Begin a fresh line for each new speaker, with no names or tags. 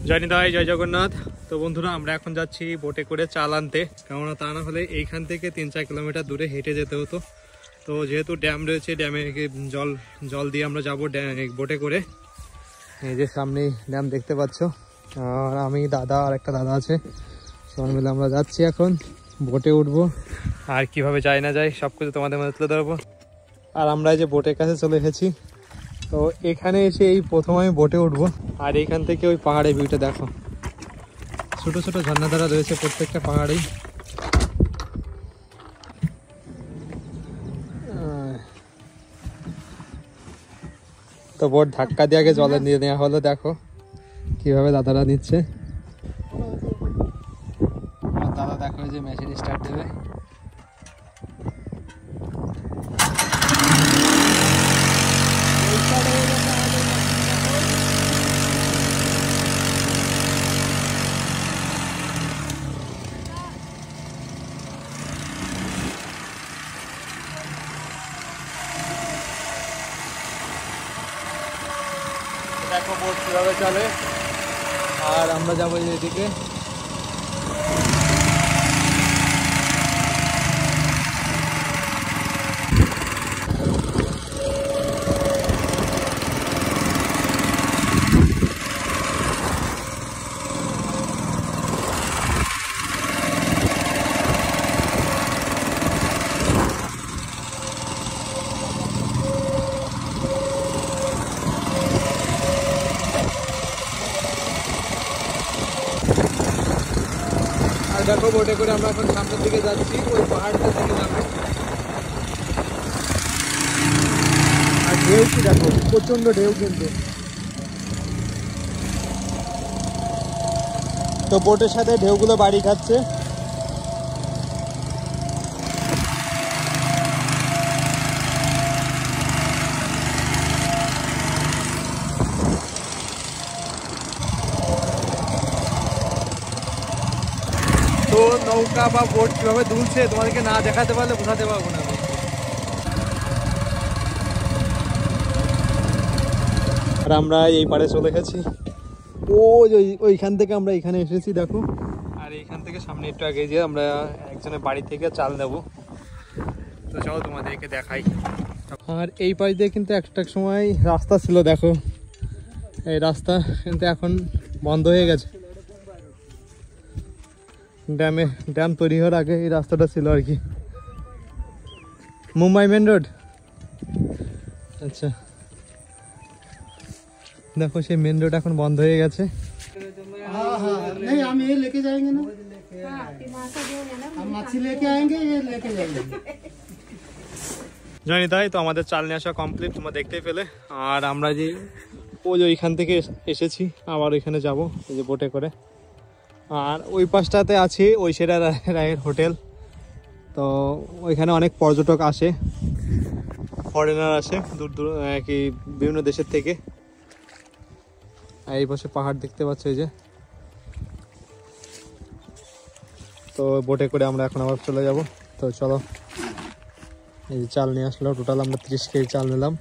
জয় নিতাই, জয় জগন্নাথ। তো বন্ধুরা, আমরা এখন যাচ্ছি বোটে করে চাল আনতে, কেননা তা না হলে এইখান থেকে 3-4 কিলোমিটার দূরে হেঁটে যেতে হতো। তো যেহেতু ড্যাম রয়েছে, ড্যামে জল দিয়ে আমরা যাবো বোটে করে। এই যে সামনে ড্যাম দেখতে পাচ্ছ, আর আমি দাদা আর একটা দাদা আছে, সবাই মিলে আমরা যাচ্ছি এখন বোটে উঠবো। আর কিভাবে যায় না যায় সব কিছু তোমাদের মধ্যে তুলে ধরবো। আর আমরা এই যে বোটের কাছে চলে এসেছি। তো এখানে এসে এই প্রথম আমি বোটে উঠবো। আর এইখান থেকে ওই পাহাড়ের ভিউটা দেখো, ছোট ছোট ঝর্ণাধারা রয়েছে প্রত্যেকটা পাহাড়েই। তো বোট ধাক্কা দিয়ে আগে জলে নিয়ে নেওয়া হলো, দেখো কিভাবে দাদারা নিচ্ছে। দাদা দেখো যে মেশিন স্টার্ট দেবে। দেখো বোট কিভাবে চলে। আর আমরা যাবো এদিকে। দেখো বোটে করে আমরা এখন সামনের দিকে যাচ্ছি, ওই পাহাড়টা থেকে যাবো। আর ঢেউ কি দেখো, প্রচন্ড ঢেউ কিন্তু। তো বোটের সাথে ঢেউগুলো বাড়ি খাচ্ছে। তো নৌকা বা বোট কিভাবে দুলছে তোমাদেরকে না দেখাতে পারলে বোঝাতে পারবো না। আর আমরা এই পাড়ে চলে গেছি, ওইখান থেকে আমরা এখানে এসেছি দেখো। আর এইখান থেকে সামনে একটু আগে যে আমরা একজনের বাড়ি থেকে চাল নেবো। তো চলো তোমাদেরকে দেখাই। আর এই পাশ দিয়ে কিন্তু একটা সময় রাস্তা ছিল, দেখো এই রাস্তা কিন্তু এখন বন্ধ হয়ে গেছে। ড্যাম তৈরি হওয়ার আগে এই রাস্তাটা ছিল আর কি, মুম্বাই মেন রোড। আচ্ছা দেখো সেই মেন রোড এখন বন্ধ হয়ে গেছে। জানি তাই। তো আমাদের চাল নিয়ে আসা কমপ্লিট, তোমরা দেখতেই পেলে। আর আমরা যে ওইখান থেকে এসেছি, আবার ওইখানে যাবো এই যে বোটে করে। আর ওই পাশটাতে আছে ওই সেরা রায়ের হোটেল। তো ওইখানে অনেক পর্যটক আসে, ফরেনার আসে দূর দূর কি বিভিন্ন দেশের থেকে। আর এই পাশে পাহাড় দেখতে পাচ্ছ এই যে। তো বোটে করে আমরা এখন আবার চলে যাব। তো চলো, এই চাল নিয়ে আসলো, টোটাল আমরা 30 কেজি চাল নিলাম।